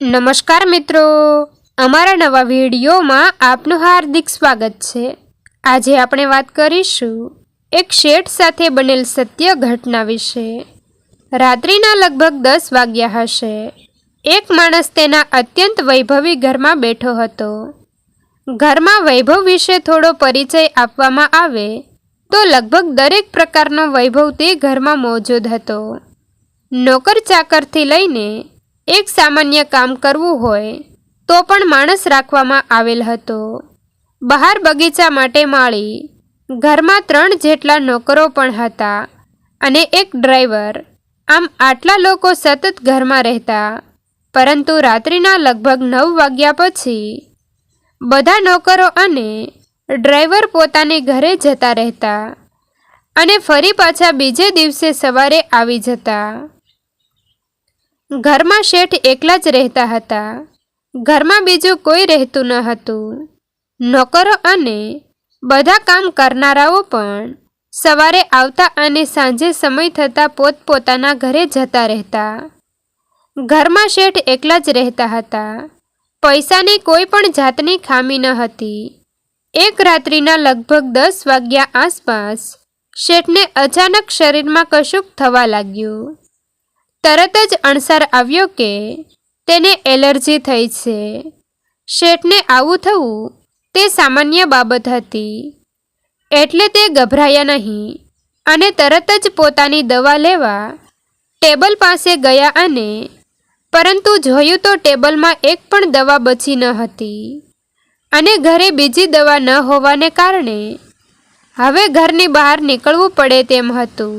નમસ્કાર મિત્રો, અમારા નવા વિડીયોમાં આપનું હાર્દિક સ્વાગત છે। આજે આપણે વાત કરીશું એક શેઠ સાથે બનેલ સત્ય ઘટના વિશે। રાત્રિના લગભગ 10 વાગ્યા હશે। એક માણસ તેના અત્યંત વૈભવી ઘરમાં બેઠો હતો। ઘરમાં વૈભવ વિશે થોડો પરિચય આપવામાં આવે તો લગભગ દરેક પ્રકારનો વૈભવ તે ઘરમાં મોજૂદ હતો। નોકર ચાકરથી લઈને એક સામાન્ય કામ કરવું હોય તો પણ માણસ રાખવામાં આવેલ હતો। બહાર બગીચા માટે માળી, ઘરમાં 3 જેટલા નોકરો પણ હતા અને એક ડ્રાઈવર। આમ આટલા લોકો સતત ઘરમાં રહેતા, પરંતુ રાત્રિના લગભગ 9 વાગ્યા પછી બધા નોકરો અને ડ્રાઈવર પોતાની ઘરે જતા રહેતા અને ફરી પાછા બીજે દિવસે સવારે આવી જતા। ઘરમાં શેઠ એકલા જ રહેતા હતા। ઘરમાં બીજું કોઈ રહેતું ન હતું। નોકરો અને બધા કામ કરનારાઓ પણ સવારે આવતા અને સાંજે સમય થતાં પોતપોતાના ઘરે જતા રહેતા। ઘરમાં શેઠ એકલા જ રહેતા હતા। પૈસાની કોઈ પણ જાતની ખામી ન હતી। એક રાત્રિના લગભગ 10 વાગ્યા આસપાસ શેઠને અચાનક શરીરમાં કશુંક થવા લાગ્યું। તરત જ અણસાર આવ્યો કે તેને એલર્જી થઈ છે। શેઠને આવું થવું તે સામાન્ય બાબત હતી, એટલે તે ગભરાયા નહીં અને તરત જ પોતાની દવા લેવા ટેબલ પાસે ગયા અને પરંતુ જોયું તો ટેબલમાં એક પણ દવા બચી ન હતી અને ઘરે બીજી દવા ન હોવાને કારણે હવે ઘરની બહાર નીકળવું પડે તેમ હતું।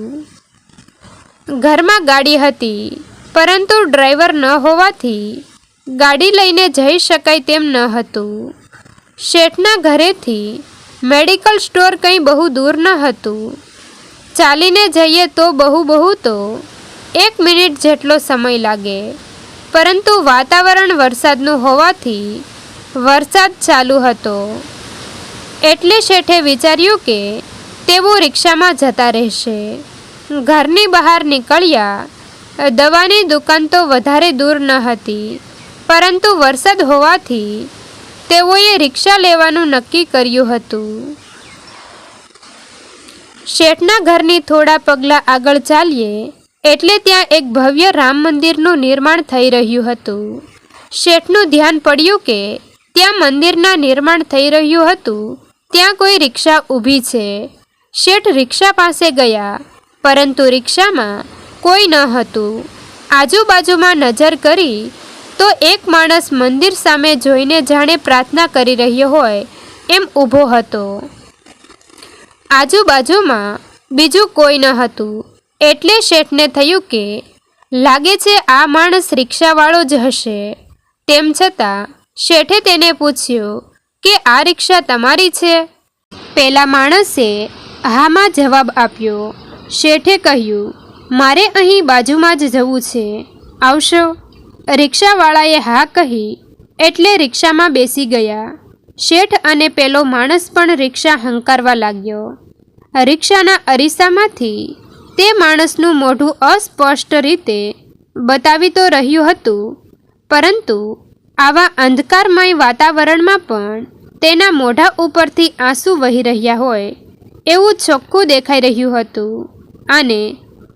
ઘરમાં ગાડી હતી, પરંતુ ડ્રાઈવર ન હોવાથી ગાડી લઈને જઈ શકાય તેમ ન હતું। શેઠના ઘરેથી મેડિકલ સ્ટોર કંઈ બહુ દૂર ન હતું। ચાલીને જઈએ તો બહુ તો 1 મિનિટ જેટલો સમય લાગે, પરંતુ વાતાવરણ વરસાદનું હોવાથી વરસાદ ચાલુ હતો, એટલે શેઠે વિચાર્યું કે તેઓ રિક્ષામાં જતા રહેશે। ઘરની બહાર નીકળ્યા। દવાની દુકાન તો વધારે દૂર ન હતી, પરંતુ વરસાદ હોવાથી તેઓએ રિક્ષા લેવાનું નક્કી કર્યું હતું। શેઠના ઘરની થોડા પગલાં આગળ ચાલીએ એટલે ત્યાં એક ભવ્ય રામ મંદિરનું નિર્માણ થઈ રહ્યું હતું। શેઠનું ધ્યાન પડ્યું કે ત્યાં મંદિરના નિર્માણ થઈ રહ્યું હતું ત્યાં કોઈ રિક્ષા ઊભી છે। શેઠ રિક્ષા પાસે ગયા, પરંતુ રિક્ષામાં કોઈ ન હતું। આજુબાજુમાં નજર કરી તો એક માણસ મંદિર સામે જોઈને જાણે પ્રાર્થના કરી રહ્યો હોય એમ ઊભો હતો। આજુબાજુમાં બીજું કોઈ ન હતું, એટલે શેઠને થયું કે લાગે છે આ માણસ રિક્ષાવાળો જ હશે। તેમ છતાં શેઠે તેને પૂછ્યું કે આ રિક્ષા તમારી છે? પેલા માણસે હામાં જવાબ આપ્યો। શેઠે કહ્યું, મારે અહીં બાજુમાં જ જવું છે, આવશો? રિક્ષાવાળાએ હા કહી એટલે રિક્ષામાં બેસી ગયા। શેઠ અને પેલો માણસ પણ રિક્ષા હંકારવા લાગ્યો। રિક્ષાના અરીસામાંથી તે માણસનું મોઢું અસ્પષ્ટ રીતે બતાવી તો રહ્યું હતું, પરંતુ આવા અંધકારમય વાતાવરણમાં પણ તેના મોઢા ઉપરથી આંસુ વહી રહ્યા હોય એવું ચોખ્ખું દેખાઈ રહ્યું હતું અને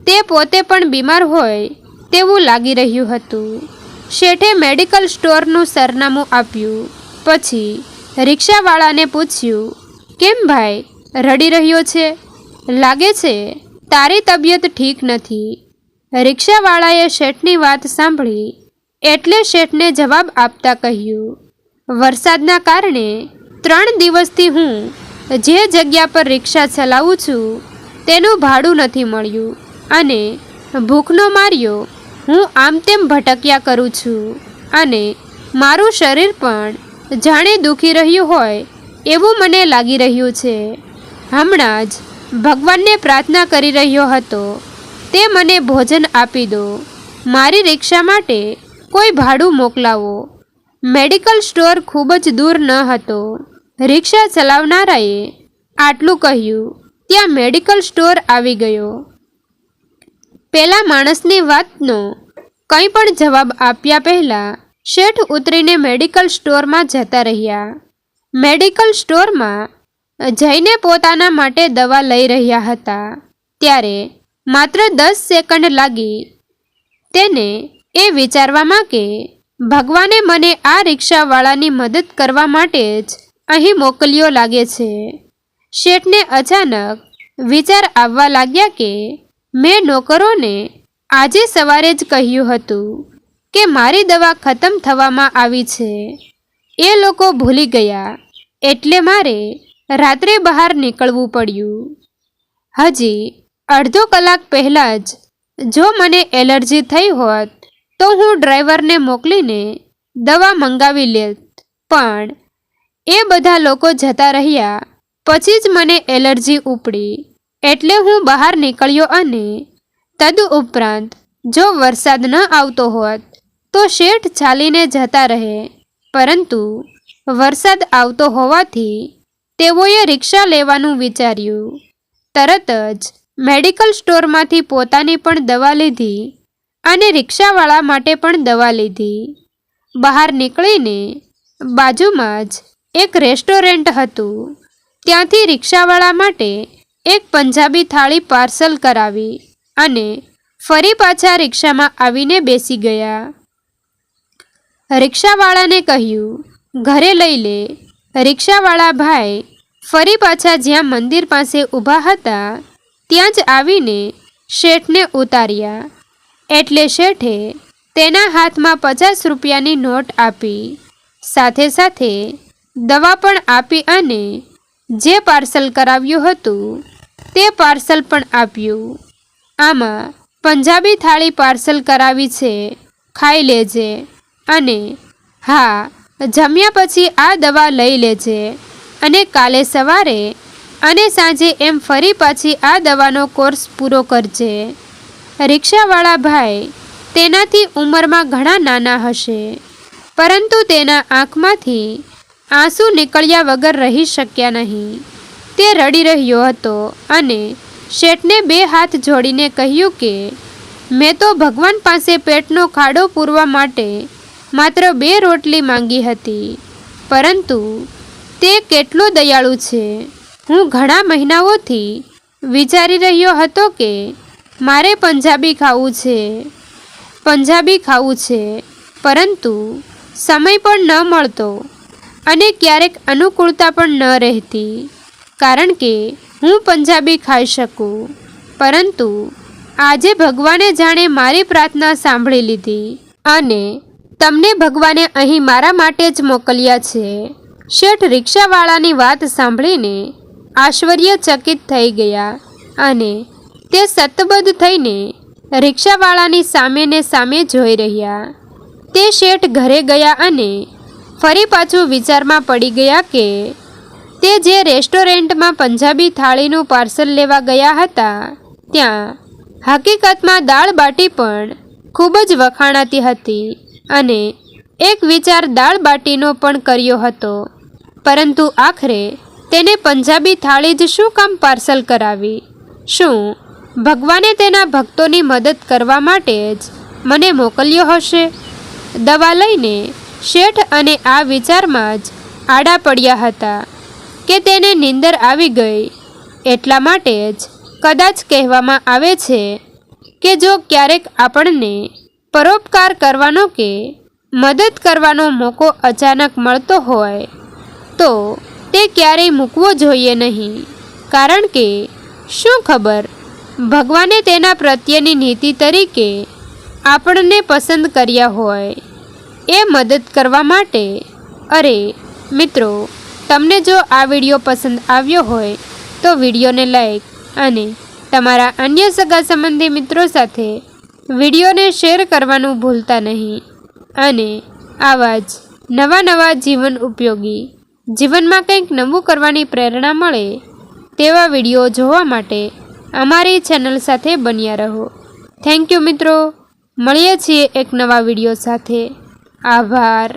તે પોતે પણ બીમાર હોય તેવું લાગી રહ્યું હતું। શેઠે મેડિકલ સ્ટોરનું સરનામું આપ્યું, પછી રિક્ષાવાળાને પૂછ્યું, કેમ ભાઈ, રડી રહ્યો છે? લાગે છે તારી તબિયત ઠીક નથી। રિક્ષાવાળાએ શેઠની વાત સાંભળી એટલે શેઠને જવાબ આપતા કહ્યું, વરસાદના કારણે 3 દિવસથી હું જે જગ્યા પર રિક્ષા ચલાવું છું તેનું ભાડું નથી મળ્યું અને ભૂખનો માર્યો હું આમ તેમ ભટક્યા કરું છું અને મારું શરીર પણ જાણે દુખી રહ્યું હોય એવું મને લાગી રહ્યું છે। હમણાં જ ભગવાનને પ્રાર્થના કરી રહ્યો હતો, તે મને ભોજન આપી દો। મારી રિક્ષા માટે કોઈ ભાડું મોકલાવો। મેડિકલ સ્ટોર ખૂબ જ દૂર ન હતો। રિક્ષા ચલાવનારાએ આટલું કહ્યું ત્યાં મેડિકલ સ્ટોર આવી ગયો। પેલા માણસની વાતનો કંઈ પણ જવાબ આપ્યા પહેલાં શેઠ ઉતરીને મેડિકલ સ્ટોરમાં જતા રહ્યા. મેડિકલ સ્ટોરમાં જઈને પોતાના માટે દવા લઈ રહ્યા હતા ત્યારે માત્ર 10 સેકન્ડ લાગી તેને એ વિચારવામાં કે ભગવાને મને આ રિક્ષાવાળાની મદદ કરવા માટે જ અહીં મોકલ્યો લાગે છે. શેઠને અચાનક વિચાર આવવા લાગ્યા કે મેં નોકરોને આજે સવારે જ કહ્યું હતું કે મારી દવા ખતમ થવામાં આવી છે. એ લોકો ભૂલી ગયા એટલે મારે રાત્રે બહાર નીકળવું પડ્યું. હજી અડધો કલાક પહેલાં જ જો મને એલર્જી થઈ હોત તો હું ડ્રાઈવરને મોકલીને દવા મંગાવી લેત, પણ એ બધા લોકો જતા રહ્યા પછી જ મને એલર્જી ઉપડી એટલે હું બહાર નીકળ્યો અને તદુપરાંત જો વરસાદ ન આવતો હોત તો શેઠ ચાલીને જતા રહે, પરંતુ વરસાદ આવતો હોવાથી તેઓએ રિક્ષા લેવાનું વિચાર્યું. તરત જ મેડિકલ સ્ટોરમાંથી પોતાની પણ દવા લીધી અને રિક્ષાવાળા માટે પણ દવા લીધી. બહાર નીકળીને બાજુમાં જ એક રેસ્ટોરન્ટ હતું, ત્યાંથી રિક્ષાવાળા માટે એક પંજાબી થાળી પાર્સલ કરાવી અને ફરી પાછા રિક્ષામાં આવીને બેસી ગયા. રિક્ષાવાળાને કહ્યું ઘરે લઈ લે. રિક્ષાવાળા ભાઈ ફરી પાછા જ્યાં મંદિર પાસે ઊભા હતા ત્યાં જ આવીને શેઠને ઉતાર્યા એટલે શેઠે તેના હાથમાં 50 રૂપિયાની નોટ આપી, સાથે સાથે દવા પણ આપી અને જે પાર્સલ કરાવ્યું હતું તે પાર્સલ પણ આપ્યું. આમાં પંજાબી થાળી પાર્સલ કરાવી છે, ખાઈ લેજે અને હા, જમ્યા પછી આ દવા લઈ લેજે અને કાલે સવારે અને સાંજે એમ ફરી પાછી આ દવાનો કોર્સ પૂરો કરજે. રિક્ષાવાળા ભાઈ તેનાથી ઉંમરમાં ઘણા નાના હશે, પરંતુ તેના આંખમાંથી આંસુ નીકળ્યા વગર રહી શક્યા નહીં. તે રડી રહ્યો હતો અને શેઠને 2 હાથ જોડીને કહ્યું કે મેં તો ભગવાન પાસે પેટનો ખાડો પૂરવા માટે માત્ર 2 રોટલી માંગી હતી, પરંતુ તે કેટલો દયાળુ છે. હું ઘણા મહિનાઓથી વિચારી રહ્યો હતો કે મારે પંજાબી ખાવું છે, પરંતુ સમય પણ ન મળતો અને ક્યારેક અનુકૂળતા પણ ન રહેતી કારણ કે હું પંજાબી ખાઈ શકું. પરંતુ આજે ભગવાને જાણે મારી પ્રાર્થના સાંભળી લીધી અને તમને ભગવાને અહીં મારા માટે જ મોકલ્યા છે. શેઠ રિક્ષાવાળાની વાત સાંભળીને આશ્ચર્યચકિત થઈ ગયા અને તે સતબદ્ધ થઈને રિક્ષાવાળાની સામે ને સામે જોઈ રહ્યા. તે શેઠ ઘરે ગયા અને ફરી પાછું વિચારમાં પડી ગયા કે તે જે રેસ્ટોરન્ટમાં પંજાબી થાળીનું પાર્સલ લેવા ગયા હતા ત્યાં હકીકતમાં દાળ બાટી પણ ખૂબ જ વખાણાતી હતી અને એક વિચાર દાળ બાટીનો પણ કર્યો હતો, પરંતુ આખરે તેને પંજાબી થાળી જ શું કામ પાર્સલ કરાવી? શું ભગવાને તેના ભક્તોની મદદ કરવા માટે જ મને મોકલ્યો હશે? દવા લઈને શેઠ અને આ વિચારમાં જ આડા પડ્યા હતા કે તેને નીંદર આવી ગઈ. એટલા માટે જ કદાચ કહેવામાં આવે છે કે જો ક્યારેક આપણને પરોપકાર કરવાનો કે મદદ કરવાનો મોકો અચાનક મળતો હોય તો તે ક્યારેય મૂકવો જોઈએ નહીં, કારણ કે શું ખબર ભગવાને તેના પ્રત્યેની નીતિ તરીકે આપણને પસંદ કર્યા હોય એ મદદ કરવા માટે. અરે મિત્રો, તમને જો આ વિડીયો પસંદ આવ્યો હોય તો વિડીયોને લાઈક અને તમારા અન્ય સગા સંબંધી મિત્રો સાથે વિડીયોને શેર કરવાનું ભૂલતા નહીં અને આવા જ નવા જીવન ઉપયોગી, જીવનમાં કંઈક નવું કરવાની પ્રેરણા મળે તેવા વિડીયો જોવા માટે અમારી ચેનલ સાથે બન્યા રહો. થેન્ક યુ મિત્રો. મળીએ છીએ એક નવા વિડીયો સાથે. આભાર.